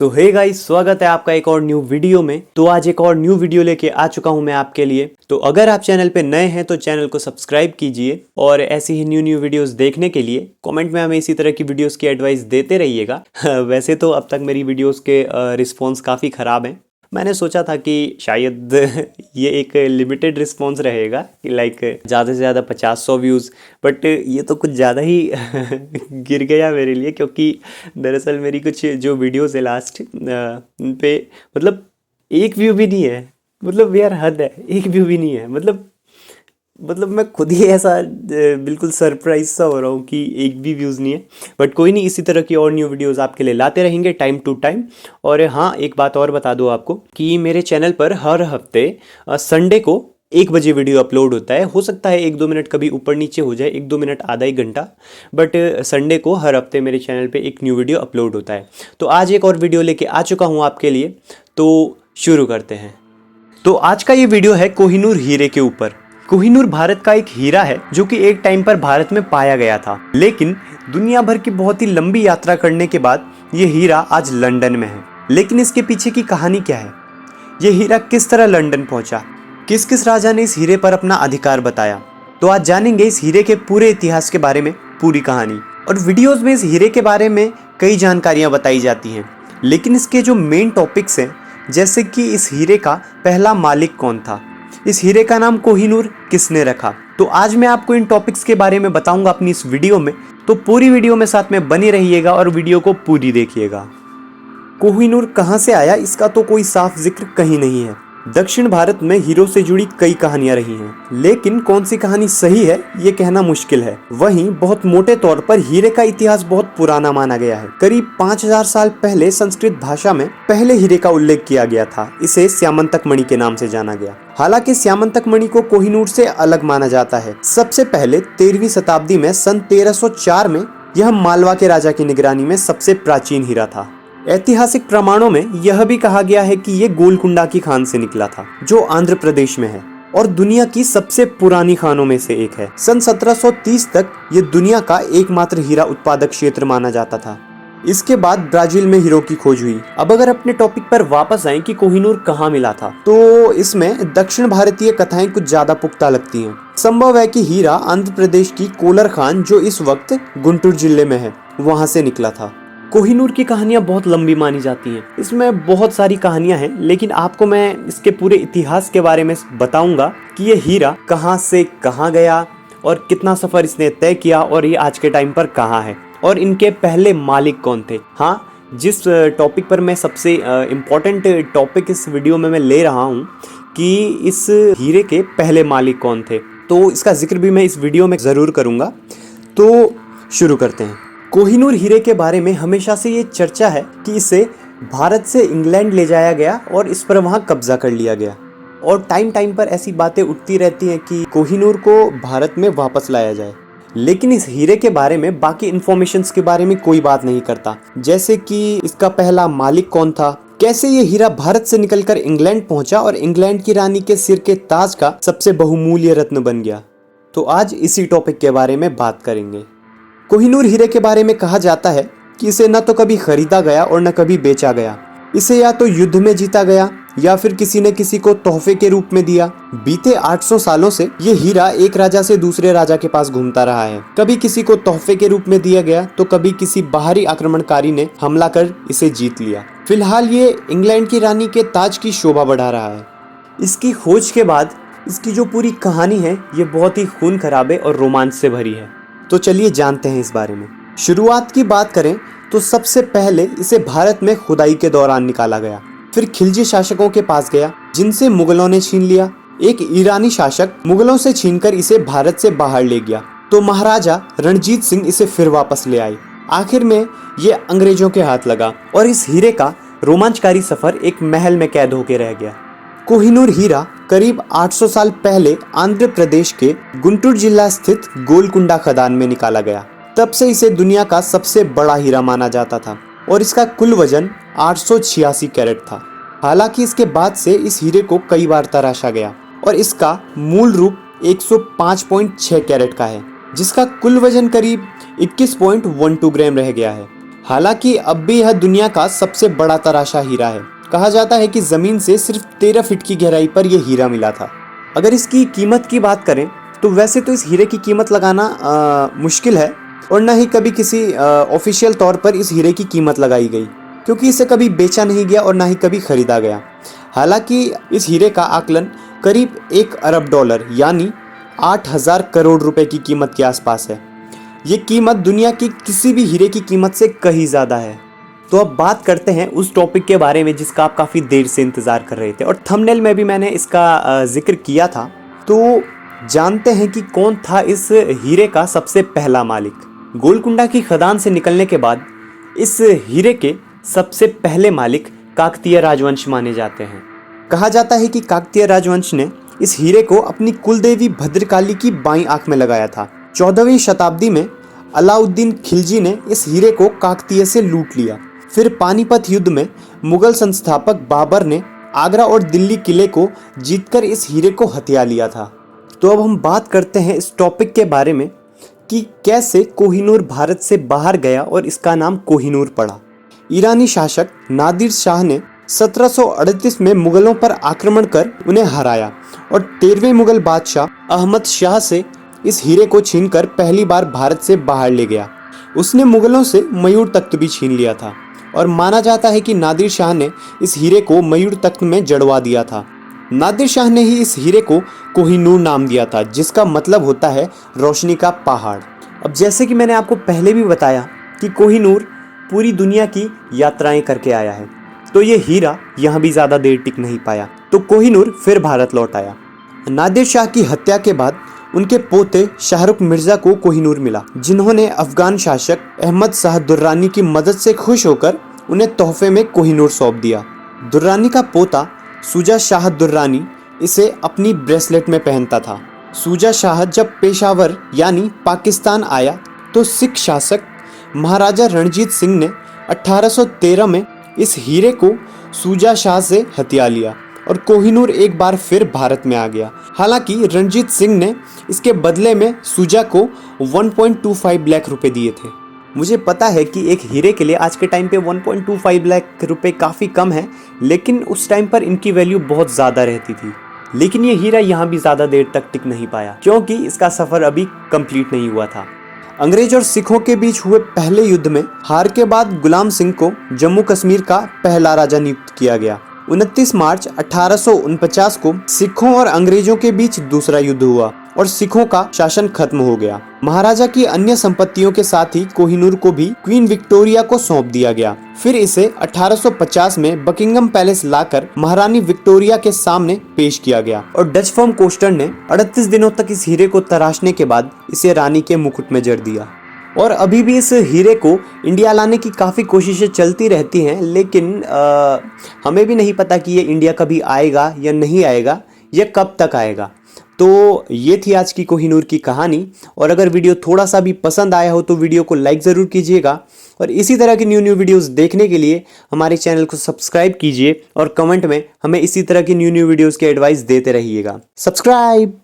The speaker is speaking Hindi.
तो हे गाइस, स्वागत है आपका एक और न्यू वीडियो में। तो आज एक और न्यू वीडियो लेके आ चुका हूं मैं आपके लिए। तो अगर आप चैनल पे नए हैं तो चैनल को सब्सक्राइब कीजिए और ऐसी ही न्यू वीडियोस देखने के लिए कमेंट में हमें इसी तरह की वीडियोस की एडवाइस देते रहिएगा। वैसे तो अब तक मेरी वीडियोस के रिस्पॉन्स काफ़ी ख़राब हैं। मैंने सोचा था कि शायद ये एक लिमिटेड रिस्पॉन्स रहेगा कि लाइक ज़्यादा से ज़्यादा 50-100 व्यूज़, बट ये तो कुछ ज़्यादा ही गिर गया मेरे लिए, क्योंकि दरअसल मेरी कुछ जो वीडियोस है लास्ट उन पे मतलब एक व्यू भी नहीं है। मतलब यार हद है, एक व्यू भी नहीं है। मतलब मैं खुद ही ऐसा बिल्कुल सरप्राइज सा हो रहा हूँ कि एक भी व्यूज़ नहीं है। बट कोई नहीं, इसी तरह की और न्यू वीडियोस आपके लिए लाते रहेंगे टाइम टू टाइम। और हाँ, एक बात और बता दूँ आपको कि मेरे चैनल पर हर हफ्ते संडे को 1 बजे वीडियो अपलोड होता है। हो सकता है 1-2 मिनट कभी ऊपर नीचे हो जाए, 1-2 मिनट, आधा एक घंटा, बट संडे को हर हफ्ते मेरे चैनल पे एक न्यू वीडियो अपलोड होता है। तो आज एक और वीडियो लेके आ चुका हूँ आपके लिए, तो शुरू करते हैं। तो आज का ये वीडियो है कोहिनूर हीरे के ऊपर। कोहिनूर भारत का एक हीरा है जो कि एक टाइम पर भारत में पाया गया था, लेकिन दुनिया भर की बहुत ही लंबी यात्रा करने के बाद ये हीरा आज लंदन में है। लेकिन इसके पीछे की कहानी क्या है? ये हीरा किस तरह लंदन पहुंचा? किस किस राजा ने इस हीरे पर अपना अधिकार बताया? तो आज जानेंगे इस हीरे के पूरे इतिहास के बारे में पूरी कहानी। और वीडियोज में इस हीरे के बारे में कई जानकारियां बताई जाती हैं, लेकिन इसके जो मेन टॉपिक्स हैं, जैसे कि इस हीरे का पहला मालिक कौन था, इस हीरे का नाम कोहिनूर किसने रखा, तो आज मैं आपको इन टॉपिक्स के बारे में बताऊंगा अपनी इस वीडियो में। तो पूरी वीडियो में साथ में बने रहिएगा और वीडियो को पूरी देखिएगा। कोहिनूर कहां से आया, इसका तो कोई साफ जिक्र कहीं नहीं है। दक्षिण भारत में हीरो से जुड़ी कई कहानियां रही हैं, लेकिन कौन सी कहानी सही है ये कहना मुश्किल है। वहीं बहुत मोटे तौर पर हीरे का इतिहास बहुत पुराना माना गया है। करीब 5000 साल पहले संस्कृत भाषा में पहले हीरे का उल्लेख किया गया था। इसे स्यामंतक मणि के नाम से जाना गया। हालांकि स्यामंतक मणि को कोहिनूर से अलग माना जाता है। सबसे पहले 13वीं शताब्दी में सन 1304 में यह मालवा के राजा की निगरानी में सबसे प्राचीन हीरा था। ऐतिहासिक प्रमाणों में यह भी कहा गया है कि ये गोलकुंडा की खान से निकला था, जो आंध्र प्रदेश में है और दुनिया की सबसे पुरानी खानों में से एक है। सन 1730 तक ये दुनिया का एकमात्र हीरा उत्पादक क्षेत्र माना जाता था। इसके बाद ब्राजील में हीरो की खोज हुई। अब अगर अपने टॉपिक पर वापस आए कि कोहिनूर कहाँ मिला था, तो इसमें दक्षिण भारतीय कथाएं कुछ ज्यादा पुख्ता लगती हैं। संभव है कि हीरा आंध्र प्रदेश की कोलर खान, जो इस वक्त गुंटूर जिले में है, वहां से निकला था। कोहिनूर की कहानियां बहुत लंबी मानी जाती हैं। इसमें बहुत सारी कहानियां हैं, लेकिन आपको मैं इसके पूरे इतिहास के बारे में बताऊंगा कि ये हीरा कहां से कहां गया और कितना सफर इसने तय किया और ये आज के टाइम पर कहां है और इनके पहले मालिक कौन थे। हाँ, जिस टॉपिक पर मैं सबसे इम्पोर्टेंट टॉपिक इस वीडियो में मैं ले रहा हूँ कि इस हीरे के पहले मालिक कौन थे, तो इसका जिक्र भी मैं इस वीडियो में ज़रूर करूँगा। तो शुरू करते हैं। कोहिनूर हीरे के बारे में हमेशा से ये चर्चा है कि इसे भारत से इंग्लैंड ले जाया गया और इस पर वहाँ कब्जा कर लिया गया। और टाइम टाइम पर ऐसी बातें उठती रहती हैं कि कोहिनूर को भारत में वापस लाया जाए, लेकिन इस हीरे के बारे में बाकी इन्फॉर्मेशंस के बारे में कोई बात नहीं करता। जैसे कि इसका पहला मालिक कौन था, कैसे ये हीरा भारत से निकलकर इंग्लैंड पहुंचा और इंग्लैंड की रानी के सिर के ताज का सबसे बहुमूल्य रत्न बन गया। तो आज इसी टॉपिक के बारे में बात करेंगे। कोहिनूर हीरे के बारे में कहा जाता है कि इसे न तो कभी खरीदा गया और न कभी बेचा गया। इसे या तो युद्ध में जीता गया या फिर किसी ने किसी को तोहफे के रूप में दिया। बीते 800 सालों से ये हीरा एक राजा से दूसरे राजा के पास घूमता रहा है। कभी किसी को तोहफे के रूप में दिया गया तो कभी किसी बाहरी आक्रमणकारी ने हमला कर इसे जीत लिया। फिलहाल ये इंग्लैंड की रानी के ताज की शोभा बढ़ा रहा है। इसकी खोज के बाद इसकी जो पूरी कहानी है ये बहुत ही खून खराबे और रोमांच से भरी है। तो चलिए जानते हैं इस बारे में। शुरुआत की बात करें तो सबसे पहले इसे भारत में खुदाई के दौरान निकाला गया, फिर खिलजी शासकों के पास गया जिनसे मुगलों ने छीन लिया। एक ईरानी शासक मुगलों से छीनकर इसे भारत से बाहर ले गया, तो महाराजा रणजीत सिंह इसे फिर वापस ले आए। आखिर में ये अंग्रेजों के हाथ लगा और इस हीरे का रोमांचकारी सफर एक महल में कैद होकर रह गया। कोहिनूर हीरा करीब 800 साल पहले आंध्र प्रदेश के गुंटूर जिला स्थित गोलकुंडा खदान में निकाला गया। तब से इसे दुनिया का सबसे बड़ा हीरा माना जाता था और इसका कुल वजन 886 कैरेट था। हालांकि इसके बाद से इस हीरे को कई बार तराशा गया और इसका मूल रूप 105.6 कैरेट का है, जिसका कुल वजन करीब 21.12 ग्राम रह गया है। हालांकि अब भी यह दुनिया का सबसे बड़ा तराशा हीरा है। कहा जाता है कि जमीन से सिर्फ 13 फीट की गहराई पर यह हीरा मिला था। अगर इसकी कीमत की बात करें तो वैसे तो इस हीरे की कीमत लगाना मुश्किल है और न ही कभी किसी ऑफिशियल तौर पर इस हीरे की कीमत लगाई गई, क्योंकि इसे कभी बेचा नहीं गया और ना ही कभी खरीदा गया। हालांकि इस हीरे का आकलन करीब 1 अरब डॉलर यानी 8,000 करोड़ रुपए की कीमत के आसपास है। ये कीमत दुनिया की किसी भी हीरे की कीमत से कहीं ज़्यादा है। तो अब बात करते हैं उस टॉपिक के बारे में जिसका आप काफ़ी देर से इंतज़ार कर रहे थे और थंबनेल में भी मैंने इसका जिक्र किया था। तो जानते हैं कि कौन था इस हीरे का सबसे पहला मालिक। गोलकुंडा की खदान से निकलने के बाद इस हीरे के सबसे पहले मालिक काकतीय राजवंश माने जाते हैं। कहा जाता है कि काकतीय राजवंश ने इस हीरे को अपनी कुलदेवी भद्रकाली की बाईं आंख में लगाया था। 14वीं शताब्दी में अलाउद्दीन खिलजी ने इस हीरे को काकतीय से लूट लिया। फिर पानीपत युद्ध में मुगल संस्थापक बाबर ने आगरा और दिल्ली किले को जीतकर इस हीरे को हथिया लिया था। तो अब हम बात करते हैं इस टॉपिक के बारे में कि कैसे कोहिनूर भारत से बाहर गया और इसका नाम कोहिनूर पड़ा। ईरानी शासक नादिर शाह ने 1738 में मुगलों पर आक्रमण कर उन्हें हराया और 13वें मुगल बादशाह अहमद शाह से इस हीरे को छीनकर पहली बार भारत से बाहर ले गया। उसने मुगलों से मयूर तख्त भी छीन लिया था और माना जाता है कि नादिर शाह ने इस हीरे को मयूर तख्त में जड़वा दिया था। नादिर शाह ने ही इस हीरे को कोहिनूर नाम दिया था, जिसका मतलब होता है रोशनी का पहाड़। अब जैसे कि मैंने आपको पहले भी बताया कि कोहिनूर पूरी दुनिया की यात्राएं करके आया है, तो ये हीरा यहाँ भी ज़्यादा देर टिक नहीं पाया, तो कोहिनूर फिर भारत लौट आया। नादिर शाह की हत्या के बाद उनके पोते शाहरुख मिर्जा को कोहिनूर मिला, जिन्होंने अफगान शासक अहमद शाह दुर्रानी की मदद से खुश होकर उन्हें तोहफे में कोहिनूर सौंप दिया। दुर्रानी का पोता शुजा शाह दुर्रानी इसे अपनी ब्रेसलेट में पहनता था। शुजा शाह जब पेशावर यानी पाकिस्तान आया तो सिख शासक महाराजा रणजीत सिंह ने 1813 में इस हीरे को शुजा शाह से हथिया लिया और कोहिनूर एक बार फिर भारत में आ गया। हालांकि रणजीत सिंह ने इसके बदले में शुजा को 1.25 लाख रुपए दिए थे। मुझे पता है कि एक हीरे के लिए आज के टाइम पे 1.25 लाख रुपए काफ़ी कम है, लेकिन उस टाइम पर इनकी वैल्यू बहुत ज़्यादा रहती थी। लेकिन ये हीरा यहाँ भी ज़्यादा देर तक टिक नहीं पाया, क्योंकि इसका सफ़र अभी कंप्लीट नहीं हुआ था। अंग्रेज और सिखों के बीच हुए पहले युद्ध में हार के बाद गुलाम सिंह को जम्मू कश्मीर का पहला राजा नियुक्त किया गया। 29 मार्च 1849 को सिखों और अंग्रेजों के बीच दूसरा युद्ध हुआ और सिखों का शासन खत्म हो गया। महाराजा की अन्य संपत्तियों के साथ ही कोहिनूर को भी क्वीन विक्टोरिया को सौंप दिया गया। फिर इसे 1850 में बकिंगम पैलेस लाकर महारानी विक्टोरिया के सामने पेश किया गया और डच फर्म कोस्टर ने 38 दिनों तक इस हीरे को तराशने के बाद इसे रानी के मुकुट में जड़ दिया। और अभी भी इस हीरे को इंडिया लाने की काफ़ी कोशिशें चलती रहती हैं, लेकिन हमें भी नहीं पता कि ये इंडिया कभी आएगा या नहीं आएगा, या कब तक आएगा। तो ये थी आज की कोहिनूर की कहानी। और अगर वीडियो थोड़ा सा भी पसंद आया हो तो वीडियो को लाइक ज़रूर कीजिएगा और इसी तरह की न्यू वीडियोस देखने के लिए हमारे चैनल को सब्सक्राइब कीजिए और कमेंट में हमें इसी तरह की न्यू वीडियोस के एडवाइस देते रहिएगा। सब्सक्राइब।